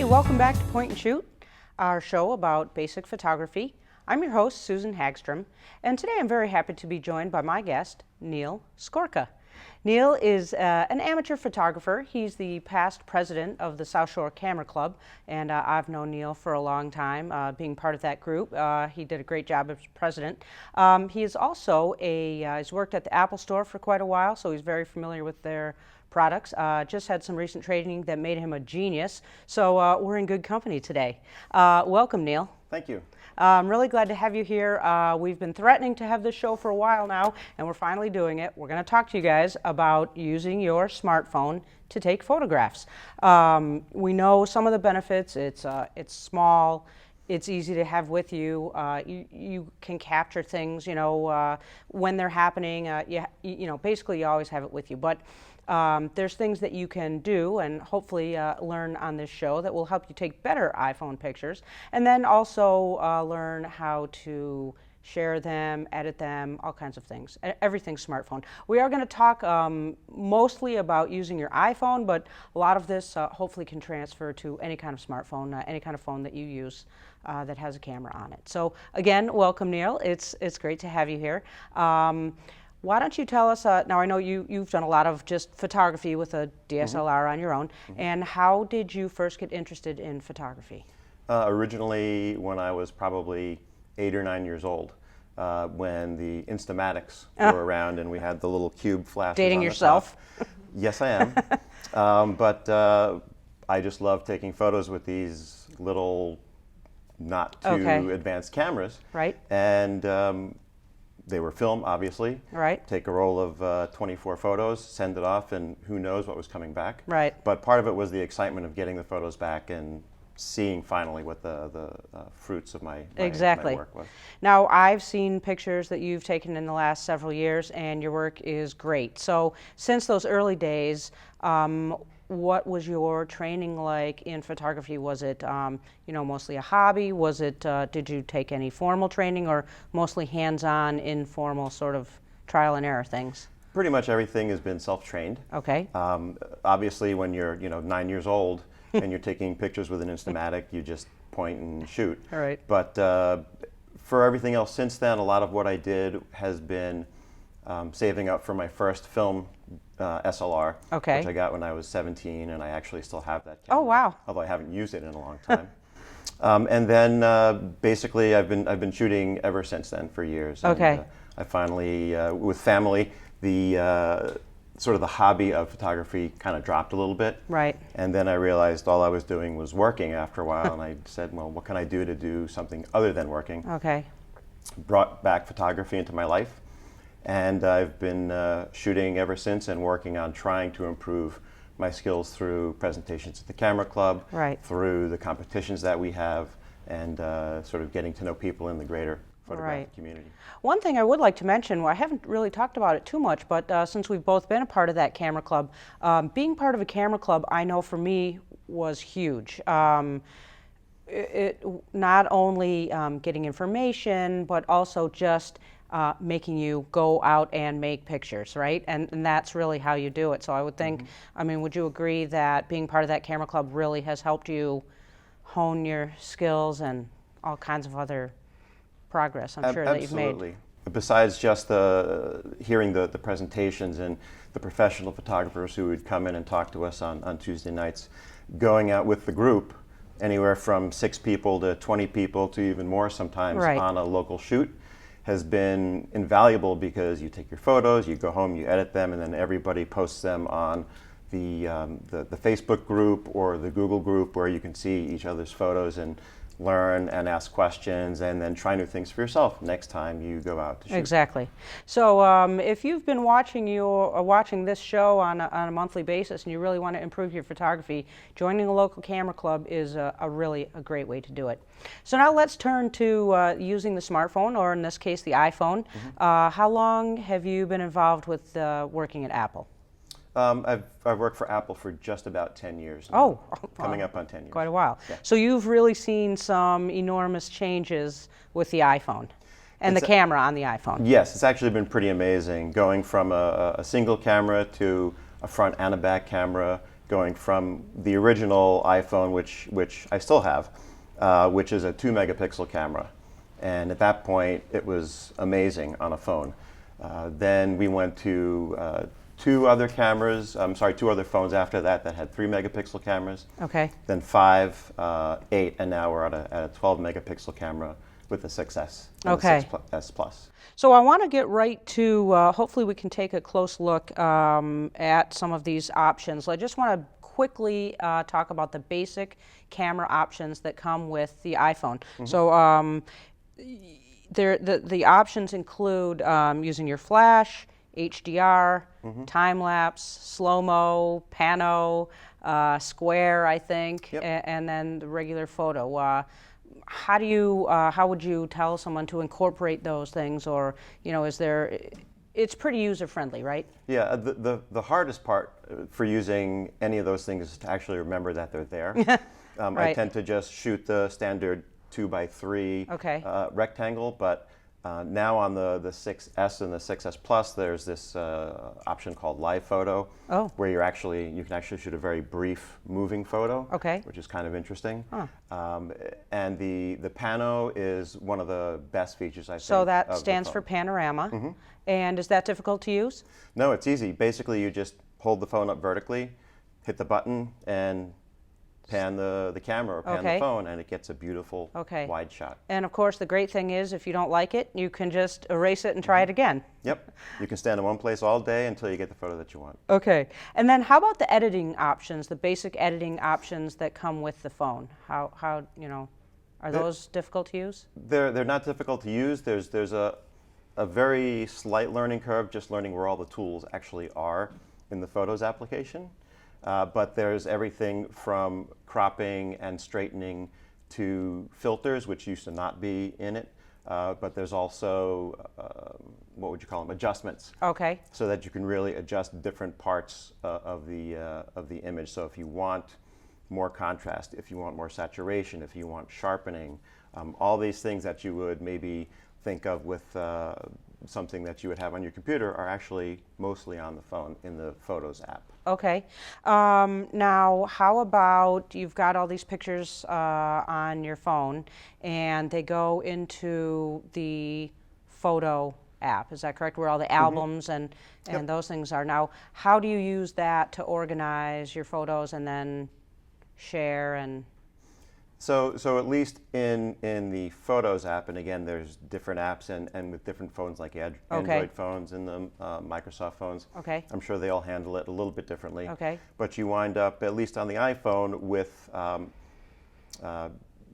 Hey, welcome back to Point and Shoot, our show about basic photography. I'm your host, Susan Hagstrom, and today I'm very happy to be joined by my guest, Neal Skorka. Neal is an amateur photographer. He's the past president of the South Shore Camera Club, and I've known Neal for a long time, being part of that group. He did a great job as president. He is also he's worked at the Apple Store for quite a while, so he's very familiar with their products. Just had some recent training that made him a genius, so we're in good company today. Welcome, Neal. Thank you. I'm really glad to have you here. We've been threatening to have this show for a while now, and we're finally doing it. We're going to talk to you guys about using your smartphone to take photographs. We know some of the benefits. It's small. It's easy to have with you. You can capture things, when they're happening. Basically you always have it with you. But there's things that you can do and hopefully learn on this show that will help you take better iPhone pictures, and then also learn how to share them, edit them, all kinds of things. Everything's smartphone. We are going to talk mostly about using your iPhone, but a lot of this hopefully can transfer to any kind of smartphone, any kind of phone that you use that has a camera on it. So again, welcome, Neal. It's great to have you here. Why don't you tell us, now I know you've done a lot of just photography with a DSLR on your own, and how did you first get interested in photography? Originally when I was probably 8 or 9 years old, when the Instamatics were around and we had the little cube flashes. Dating on yourself? The top. Yes, I am. But I just love taking photos with these little not too advanced cameras. Right. And they were film, obviously. Right. Take a roll of 24 photos, send it off, and who knows what was coming back. Right. But part of it was the excitement of getting the photos back and seeing finally what the fruits of my work was. Now, I've seen pictures that you've taken in the last several years, and your work is great. So since those early days, what was your training like in photography? Was it mostly a hobby? Was it did you take any formal training, or mostly hands-on, informal sort of trial and error things? Pretty much everything has been self-trained. Okay. Obviously when you're 9 years old and you're taking pictures with an Instamatic, you just point and shoot. All right. But for everything else since then, a lot of what I did has been saving up for my first film SLR, which I got when I was 17, and I actually still have that camera. Oh, wow. Although I haven't used it in a long time. And then basically I've been shooting ever since then for years. Okay. And, I finally, with family, the sort of the hobby of photography kind of dropped a little bit. Right. And then I realized all I was doing was working after a while, and I said, well, what can I do to do something other than working? Okay. Brought back photography into my life, and I've been shooting ever since and working on trying to improve my skills through presentations at the Camera Club, right, through the competitions that we have, and sort of getting to know people in the greater photographic community. One thing I would like to mention, well, I haven't really talked about it too much, but since we've both been a part of that Camera Club, being part of a Camera Club, I know for me was huge. It not only getting information, but also just making you go out and make pictures, right? And that's really how you do it. So I would think, I mean, would you agree that being part of that Camera Club really has helped you hone your skills and all kinds of other progress, I'm sure, that you've made? Absolutely. Besides just hearing the presentations and the professional photographers who would come in and talk to us on Tuesday nights, going out with the group, anywhere from 6 people to 20 people to even more sometimes on a local shoot, has been invaluable, because you take your photos, you go home, you edit them, and then everybody posts them on the Facebook group or the Google group, where you can see each other's photos and learn and ask questions, and then try new things for yourself next time you go out to shoot. Exactly. So if you've been watching this show on a monthly basis and you really want to improve your photography, joining a local camera club is really a great way to do it. So now let's turn to using the smartphone, or in this case the iPhone. How long have you been involved with working at Apple? I've worked for Apple for just about 10 years now. Coming up on 10 years. Quite a while. Yeah. So you've really seen some enormous changes with the iPhone and the camera on the iPhone. Yes, it's actually been pretty amazing, going from a single camera to a front and a back camera, going from the original iPhone, which I still have, which is a 2 megapixel camera. And at that point, it was amazing on a phone. Then we went to two other phones after that that had 3 megapixel cameras. Okay. Then 5, 8, and now we're at a 12 megapixel camera with the 6S and Okay. the 6S Plus. So I want to get right to, hopefully we can take a close look at some of these options. I just want to quickly talk about the basic camera options that come with the iPhone. So the options include using your flash, HDR, time-lapse, slow-mo, pano, square, I think, Yep. and then the regular photo. How would you tell someone to incorporate those things, or it's pretty user-friendly, right? Yeah, the hardest part for using any of those things is to actually remember that they're there. I Right. tend to just shoot the standard 2x3 Okay. rectangle, but now on the 6S and the 6S Plus, there's this option called Live Photo, Oh. where you can actually shoot a very brief moving photo, Okay. which is kind of interesting. Huh. And the pano is one of the best features, I think. So that of the stands for phone. panorama. And is that difficult to use? No, it's easy. Basically, you just hold the phone up vertically, hit the button, and pan the camera or pan Okay. the phone, and it gets a beautiful Okay. wide shot. And of course, the great thing is, if you don't like it, you can just erase it and try it again. Yep. You can stand in one place all day until you get the photo that you want. Okay. And then how about the editing options, the basic editing options that come with the phone? How are those difficult to use? They're not difficult to use. There's a very slight learning curve, just learning where all the tools actually are in the Photos application. But there's everything from cropping and straightening to filters, which used to not be in it. But there's also, what would you call them, adjustments. Okay. So that you can really adjust different parts of the image. So if you want more contrast, if you want more saturation, if you want sharpening, all these things that you would maybe think of with something that you would have on your computer are actually mostly on the phone in the Photos app. Okay. Now, how about you've got all these pictures on your phone, and they go into the photo app. Is that correct? Where all the albums and Yep. those things are. Now, how do you use that to organize your photos and then share and? So at least in the Photos app, and again, there's different apps and with different phones like Android phones and the Microsoft phones. Okay. I'm sure they all handle it a little bit differently. Okay. But you wind up, at least on the iPhone, with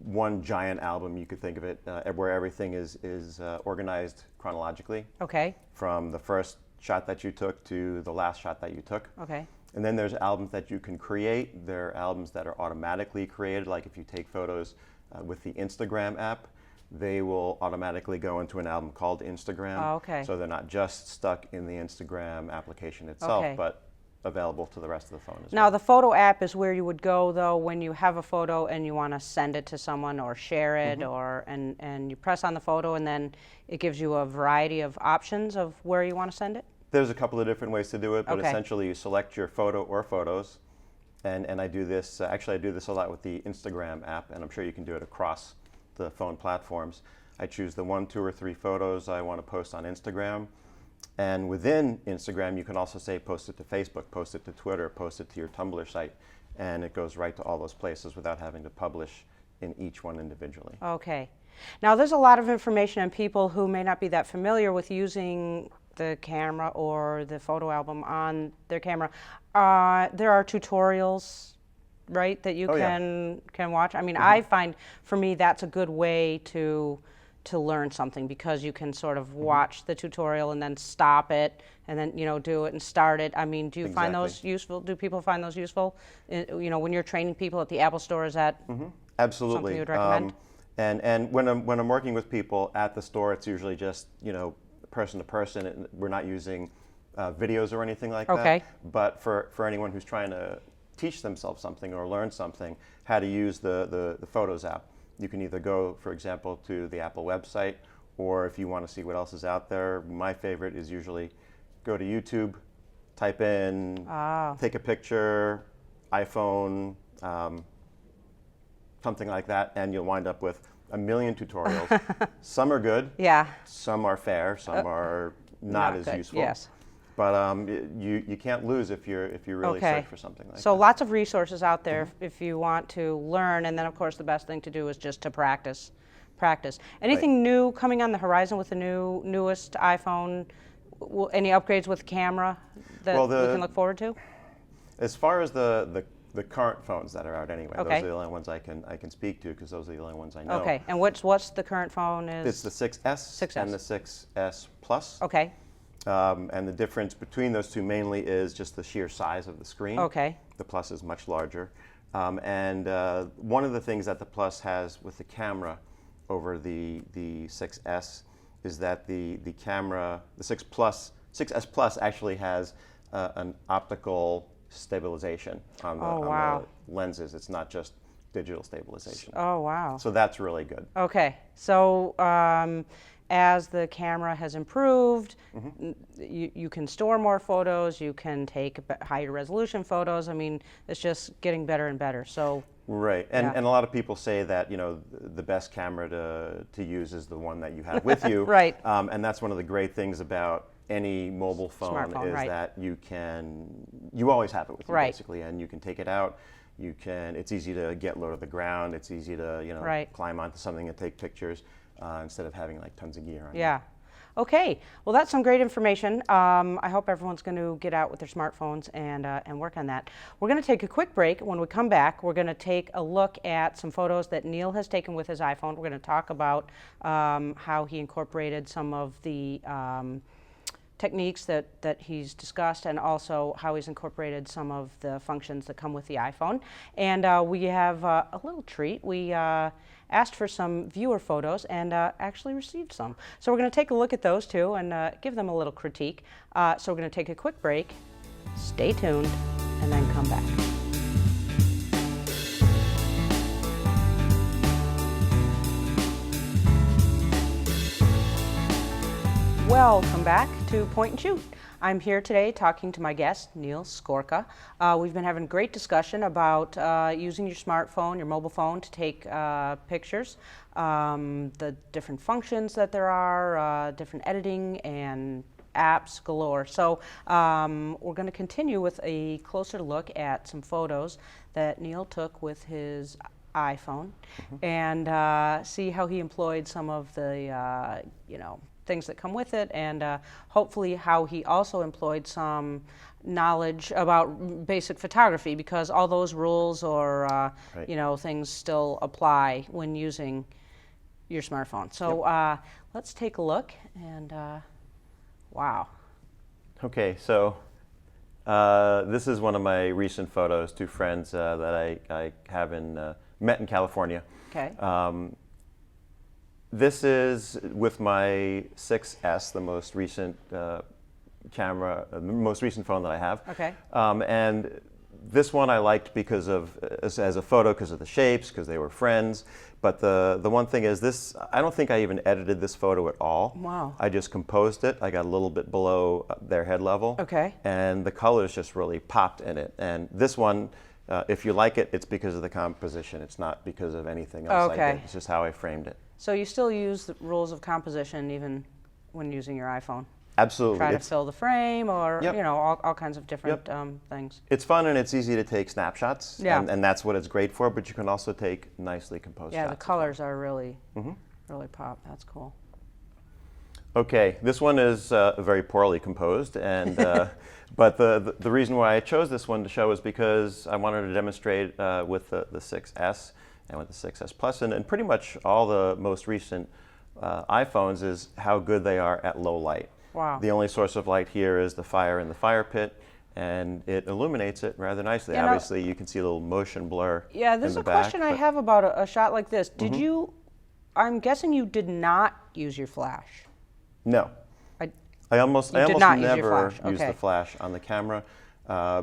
one giant album, you could think of it, where everything is organized chronologically, Okay. from the first shot that you took to the last shot that you took. Okay. And then there's albums that you can create. There are albums that are automatically created, like if you take photos with the Instagram app, they will automatically go into an album called Instagram. Oh, okay. So they're not just stuck in the Instagram application itself, Okay. but available to the rest of the phone as Now, well. the photo app is where you would go, though, when you have a photo and you want to send it to someone or share it, or and you press on the photo, and then it gives you a variety of options of where you want to send it? There's a couple of different ways to do it, but Okay. essentially you select your photo or photos, and I do this, actually I do this a lot with the Instagram app, and I'm sure you can do it across the phone platforms. I choose the 1, 2, or 3 photos I want to post on Instagram, and within Instagram you can also say post it to Facebook, post it to Twitter, post it to your Tumblr site, and it goes right to all those places without having to publish in each one individually. Okay. Now, there's a lot of information on people who may not be that familiar with using the camera or the photo album on their camera. There are tutorials, right, that you Oh, yeah. can watch. I mean, I find for me that's a good way to learn something, because you can sort of watch the tutorial and then stop it and then do it and start it. I mean, do you find those Exactly. useful? Do people find those useful? When you're training people at the Apple Store, is that Absolutely. something you would recommend? And when I'm working with people at the store, it's usually just person to person. And we're not using videos or anything like Okay. that. But for anyone who's trying to teach themselves something or learn something, how to use the Photos app, you can either go, for example, to the Apple website, or if you want to see what else is out there, my favorite is usually go to YouTube, type in, take a picture, iPhone, something like that, and you'll wind up with a million tutorials. Some are good, Yeah. some are fair, some are not as good. useful. Yes. But you can't lose if you really Okay. search for something like So that. lots of resources out there if you want to learn, and then of course the best thing to do is just to practice. Anything new coming on the horizon with the newest iPhone? Any upgrades with the camera that Well, we can look forward to? As far as the current phones that are out anyway, Okay. those are the only ones I can speak to because those are the only ones I know. Okay, and what's the current phone is? It's the 6S, 6S. and the 6S Plus. Okay, And the difference between those two mainly is just the sheer size of the screen. okay, The Plus is much larger. And one of the things that the Plus has with the camera over the 6S is that the camera, the 6S Plus actually has an optical stabilization on the lenses. It's not just digital stabilization. oh wow. So that's really good. Okay, so as the camera has improved, you can store more photos, you can take higher resolution photos. I mean, it's just getting better and better. So Right, and Yeah. and a lot of people say that the best camera to use is the one that you have with you. Right. And that's one of the great things about any mobile phone Smartphone, is right. that you always have it with you Right. basically, and you can take it out. It's easy to get low to the ground. It's easy to Right. climb onto something and take pictures instead of having like tons of gear on. yeah. Okay, well that's some great information. I hope everyone's going to get out with their smartphones and work on that. We're going to take a quick break. When we come back, we're going to take a look at some photos that Neal has taken with his iPhone. We're going to talk about how he incorporated some of the techniques that he's discussed, and also how he's incorporated some of the functions that come with the iPhone. And we have a little treat. We asked for some viewer photos and actually received some. So we're going to take a look at those too and give them a little critique. So we're going to take a quick break. Stay tuned and then come back. Welcome back to Point and Shoot. I'm here today talking to my guest, Neal Skorka. We've been having a great discussion about using your smartphone, your mobile phone, to take pictures, the different functions that there are, different editing and apps galore. So we're going to continue with a closer look at some photos that Neal took with his iPhone and see how he employed some of the, things that come with it, and hopefully how he also employed some knowledge about basic photography, because all those rules or things still apply when using your smartphone. So let's take a look, and wow. Okay, so this is one of my recent photos. Two friends that I have met in California. Okay. This is with my 6S, the most recent camera, the most recent phone that I have. Okay. And this one I liked because of, as a photo, because of the shapes, because they were friends. But the one thing is this, I don't think I even edited this photo at all. Wow. I just composed it. I got a little bit below their head level. Okay. And the colors just really popped in it. And this one, if you like it, it's because of the composition. It's not because of anything else I Okay. did. It's just how I framed it. So you still use the rules of composition even when using your iPhone? Absolutely. Try to fill the frame, or Yep. all kinds of different things. It's fun and it's easy to take snapshots, Yeah. and that's what it's great for, but you can also take nicely composed Yeah, shots. the colors are really pop. That's cool. Okay, this one is very poorly composed, and but the reason why I chose this one to show is because I wanted to demonstrate with the 6S and with the 6S Plus, and pretty much all the most recent iPhones is how good they are at low light. Wow. The only source of light here is the fire in the fire pit, and it illuminates it rather nicely. Yeah, no- Obviously, you can see a little motion blur Yeah, in this is the a back, question I but- have about a shot like this. Did you, I'm guessing you did not use your flash. No. I, I almost You did not use your never flash, use okay. the flash on the camera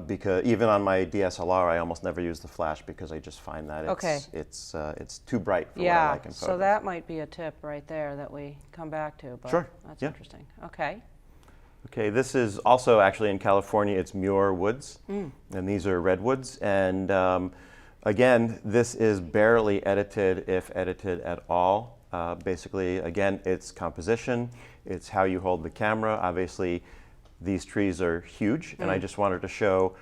because even on my DSLR, I almost never use the flash because I just find that it's too bright for what I like in photos. so that might be a tip right there that we come back to. But Sure, That's yeah. interesting. Okay. Okay, this is also actually in California. It's Muir Woods, and these are redwoods. And again, this is barely edited, if edited at all. Basically, again, it's composition. It's how you hold the camera. Obviously, these trees are huge, and I just wanted to show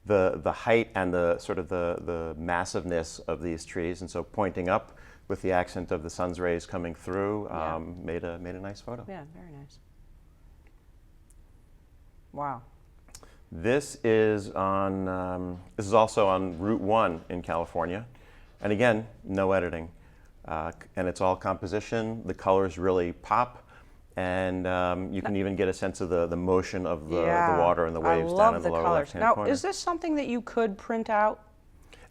the height and the sort of the massiveness of these trees. And so pointing up with the accent of the sun's rays coming through made a nice photo. Yeah, very nice. Wow. This is on. This is also on Route 1 in California, and again, no editing, and it's all composition. The colors really pop, and you can even get a sense of the motion of the water and the waves down in the lower left-hand corner. Now, is this something that you could print out?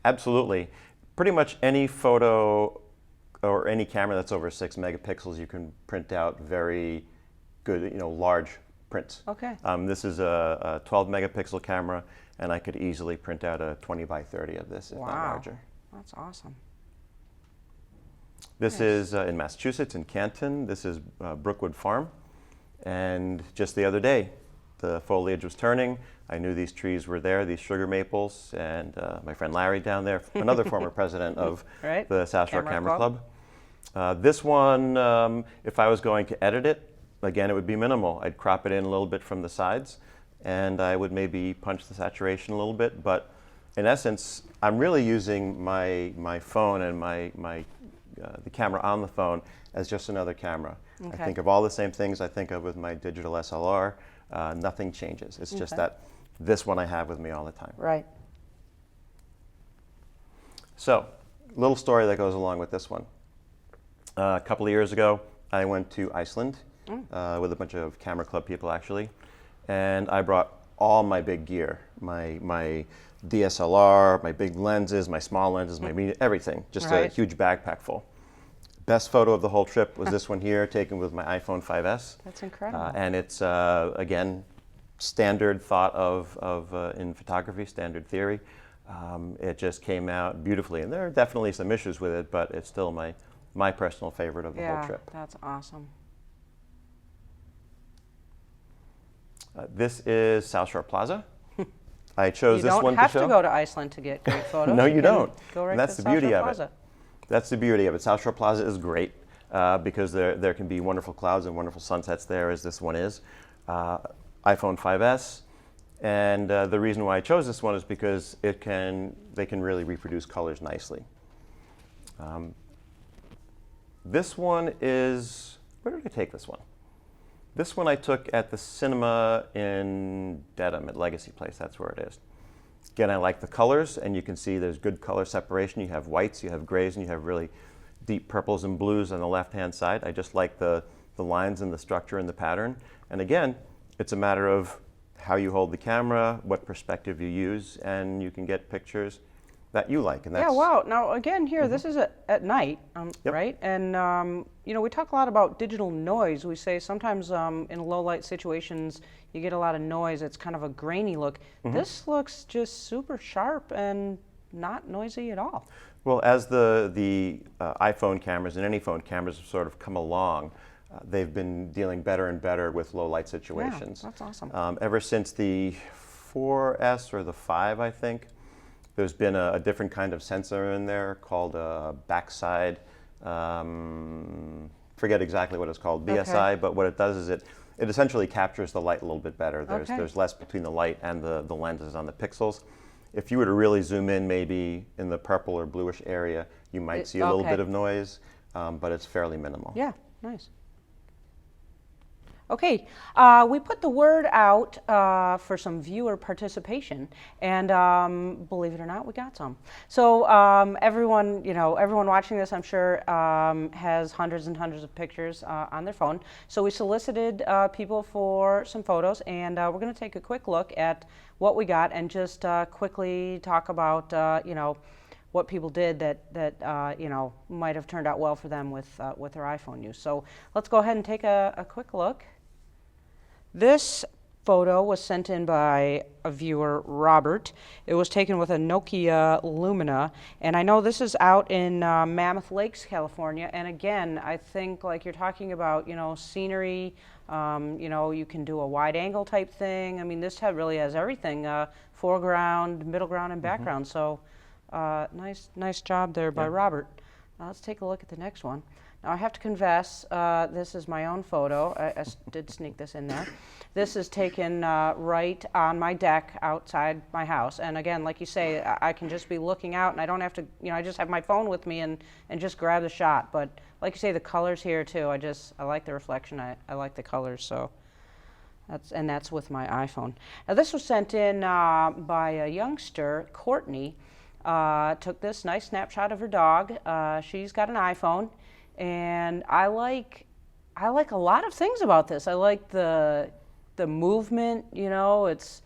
Absolutely. Pretty much any photo or any camera that's over 6 megapixels, you can print out very good, large prints. Okay. This is a 12 megapixel camera, and I could easily print out a 20 by 30 of this, if not larger. That's awesome. This is in Massachusetts, in Canton. This is Brookwood Farm. And just the other day, the foliage was turning. I knew these trees were there, these sugar maples, and my friend Larry down there, another former president of the South Shore Camera Club. This one, if I was going to edit it, again, it would be minimal. I'd crop it in a little bit from the sides, and I would maybe punch the saturation a little bit. But in essence, I'm really using my phone and the camera on the phone as just another camera. I think of all the same things I think of with my digital SLR. Nothing changes. It's just that this one I have with me all the time. Right. So, little story that goes along with this one. A couple of years ago, I went to Iceland with a bunch of camera club people, actually, and I brought all my big gear, my DSLR, my big lenses, my small lenses, my medium, everything, just a huge backpack full. Best photo of the whole trip was this one here, taken with my iPhone 5S. That's incredible. And it's, again, standard thought in photography, standard theory. It just came out beautifully, and there are definitely some issues with it, but it's still my personal favorite of the whole trip. That's awesome. This is South Shore Plaza. I chose this one to show. You don't have to go to Iceland to get great photos. No, you don't. Go right and that's to the beauty South Shore of Plaza. it. That's the beauty of it. South Shore Plaza is great because there can be wonderful clouds and wonderful sunsets there, as this one is. iPhone 5S. And the reason why I chose this one is because they can really reproduce colors nicely. This one is, where did I take this one? This one I took at the cinema in Dedham at Legacy Place. That's where it is. Again, I like the colors, and you can see there's good color separation. You have whites, you have grays, and you have really deep purples and blues on the left-hand side. I just like the lines and the structure and the pattern. And again, it's a matter of how you hold the camera, what perspective you use, and you can get pictures that you like. And that's, wow. Now, again, here, this is at night, right? And, we talk a lot about digital noise. We say sometimes in low light situations, you get a lot of noise. It's kind of a grainy look. This looks just super sharp and not noisy at all. Well, as the iPhone cameras and any phone cameras have sort of come along, they've been dealing better and better with low light situations. Yeah, that's awesome. Ever since the 4S or the 5, I think, there's been a different kind of sensor in there called a backside, forget exactly what it's called, BSI, but what it does is it essentially captures the light a little bit better. There's less between the light and the lenses on the pixels. If you were to really zoom in maybe in the purple or bluish area, you might see a little bit of noise, but it's fairly minimal. Yeah, nice. Okay, we put the word out for some viewer participation, and believe it or not, we got some. So everyone watching this, I'm sure, has hundreds and hundreds of pictures on their phone. So we solicited people for some photos, and we're going to take a quick look at what we got and just quickly talk about, what people did that might have turned out well for them with their iPhone use. So let's go ahead and take a quick look. This photo was sent in by a viewer, Robert. It was taken with a Nokia Lumina, and I know this is out in Mammoth Lakes, California. And again, I think like you're talking about, scenery, You know, you can do a wide angle type thing. I mean, this really has everything, foreground, middle ground, and background. So nice job there by Robert. Now let's take a look at the next one. Now I have to confess, this is my own photo. I did sneak this in there. This is taken right on my deck outside my house. And again, like you say, I can just be looking out and I don't have to, you know, I just have my phone with me and just grab the shot. But like you say, the colors here too, I like the reflection. I like the colors, so that's with my iPhone. Now this was sent in by a youngster, Courtney. Took this nice snapshot of her dog. She's got an iPhone, and I like a lot of things about this. I like the movement. You know, it's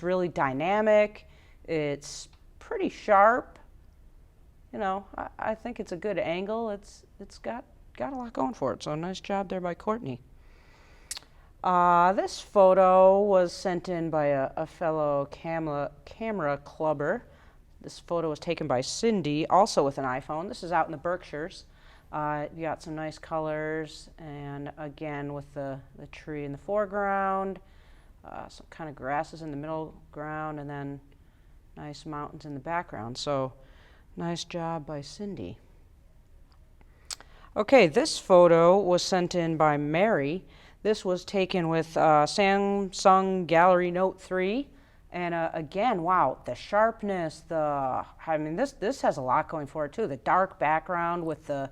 really dynamic. It's pretty sharp. You know, I think it's a good angle. It's got a lot going for it. So nice job there by Courtney. This photo was sent in by a fellow camera clubber. This photo was taken by Cindy, also with an iPhone. This is out in the Berkshires. You got some nice colors, and again with the tree in the foreground, some kind of grasses in the middle ground, and then nice mountains in the background. So nice job by Cindy. Okay, this photo was sent in by Mary. This was taken with Samsung Gallery Note 3. And again, wow, the sharpness, I mean, this has a lot going for it too. The dark background with the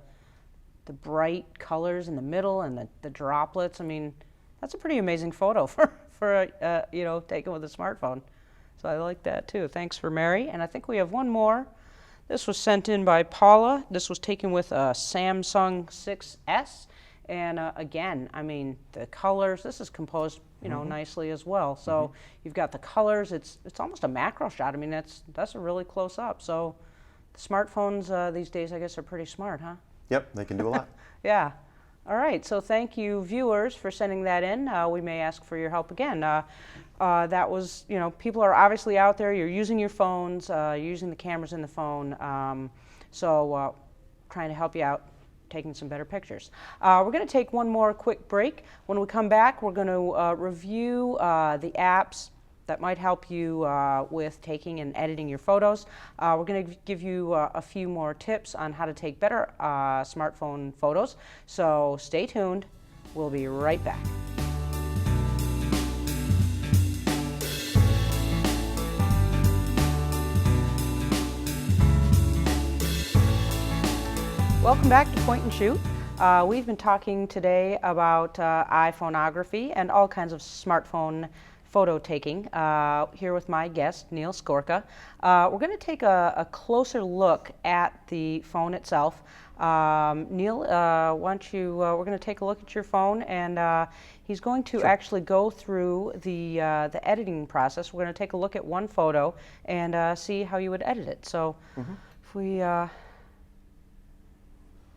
bright colors in the middle and the droplets. I mean, that's a pretty amazing photo for you know, taken with a smartphone. So I like that too. Thanks for Mary. And I think we have one more. This was sent in by Paula. This was taken with a Samsung 6S. And again, I mean, the colors, this is composed, you know, nicely as well. So you've got the colors, it's almost a macro shot. I mean, that's a really close up. So the smartphones these days, I guess, are pretty smart, huh? Yep, they can do a lot. Yeah. All right, so thank you, viewers, for sending that in. We may ask for your help again. That was, you know, people are obviously out there. You're using your phones, using the cameras in the phone. So trying to help you out, taking some better pictures. We're going to take one more quick break. When we come back, we're going to review the apps that might help you with taking and editing your photos. We're going to give you a few more tips on how to take better smartphone photos. So stay tuned. We'll be right back. Welcome back to Point and Shoot. We've been talking today about iPhoneography and all kinds of smartphone photo taking here with my guest, Neal Skorka. We're going to take a closer look at the phone itself. Neal, why don't you, we're going to take a look at your phone, and he's going to actually go through the editing process. We're going to take a look at one photo and see how you would edit it. So if we...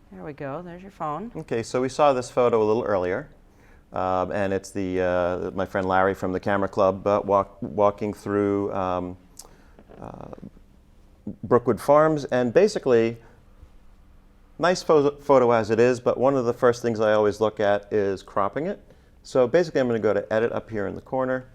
there we go. There's your phone. Okay, so we saw this photo a little earlier, and it's my friend Larry from the Camera Club walking through Brookwood Farms, and basically, nice photo as it is, but one of the first things I always look at is cropping it. So basically, I'm going to go to Edit up here in the corner,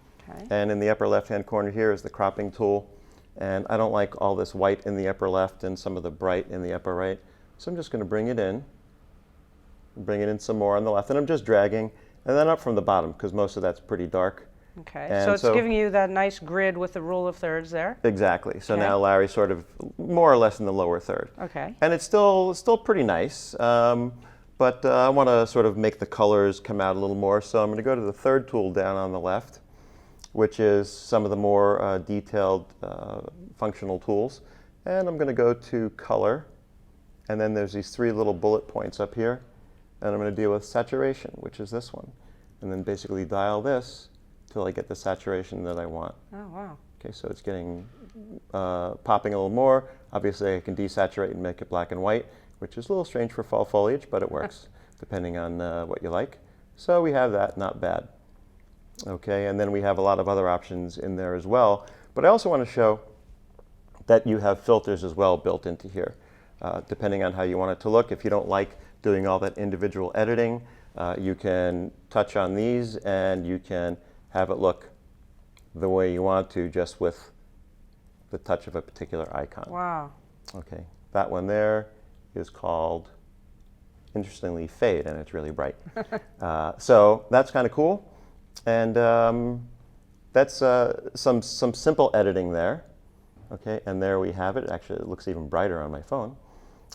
and in the upper left-hand corner here is the cropping tool, and I don't like all this white in the upper left and some of the bright in the upper right. So I'm just going to bring it in some more on the left, and I'm just dragging, and then up from the bottom, because most of that's pretty dark. Okay, and so it's giving you that nice grid with the rule of thirds there? Exactly. So now Larry's sort of more or less in the lower third. Okay. And it's still pretty nice, but I want to sort of make the colors come out a little more, so I'm going to go to the third tool down on the left, which is some of the more detailed functional tools, and I'm going to go to Color. And then there's these three little bullet points up here, and I'm going to deal with saturation, which is this one. And then basically dial this till I get the saturation that I want. Oh, wow. Okay, so it's getting, popping a little more. Obviously I can desaturate and make it black and white, which is a little strange for fall foliage, but it works, depending on what you like. So we have that, not bad. Okay, and then we have a lot of other options in there as well. But I also want to show that you have filters as well built into here. Depending on how you want it to look. If you don't like doing all that individual editing, You can touch on these and you can have it look the way you want to just with the touch of a particular icon. Wow. Okay, that one there is called, interestingly, Fade, and it's really bright. So that's kind of cool. And that's some simple editing there. Okay, and there we have it. Actually, it looks even brighter on my phone.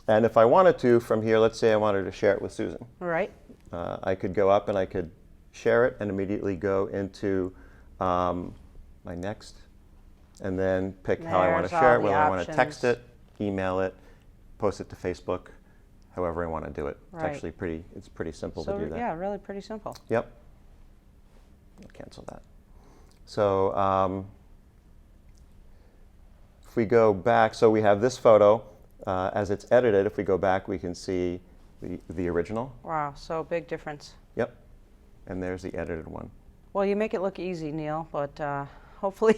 And if I wanted to, from here, let's say I wanted to share it with Susan. Right. I could go up and I could share it and immediately go into my next, and then pick how I want to There's share all it, the whether I want to text options. it, email it, post it to Facebook, however I want to do it. Right. It's actually pretty simple So to do that. yeah, really pretty simple. Yep. I'll cancel that. So if we go back, so we have this photo. As it's edited, if we go back, we can see the original. Wow, so big difference. Yep. And there's the edited one. Well, you make it look easy, Neal, but hopefully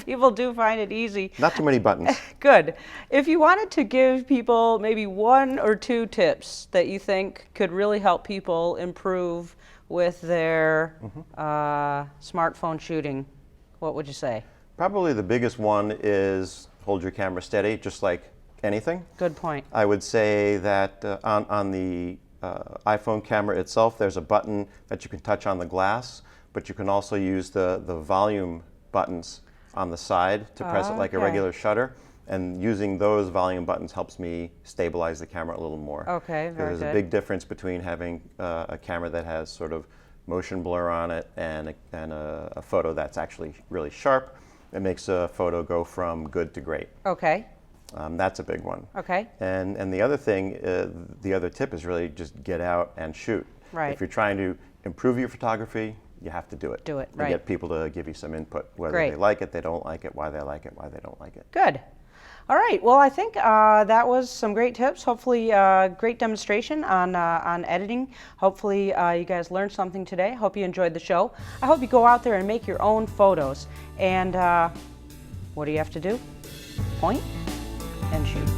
people do find it easy. Not too many buttons. Good. If you wanted to give people maybe 1 or 2 tips that you think could really help people improve with their smartphone shooting, what would you say? Probably the biggest one is hold your camera steady, just like anything. Good point. I would say that on the iPhone camera itself, there's a button that you can touch on the glass, but you can also use the volume buttons on the side to press it like a Okay. regular shutter. And using those volume buttons helps me stabilize the camera a little more. Okay, very There's good. a big difference between having a camera that has sort of motion blur on it and a photo that's actually really sharp. It makes a photo go from good to great. Okay. That's a big one. Okay. And the other thing, the other tip is really just get out and shoot. Right. If you're trying to improve your photography, you have to do it. Do it, and right. get people to give you some input, whether Great. they like it, they don't like it, why they like it, why they don't like it. Good. All right. Well, I think that was some great tips. Hopefully, great demonstration on editing. Hopefully, you guys learned something today. Hope you enjoyed the show. I hope you go out there and make your own photos. And what do you have to do? Point and shoot.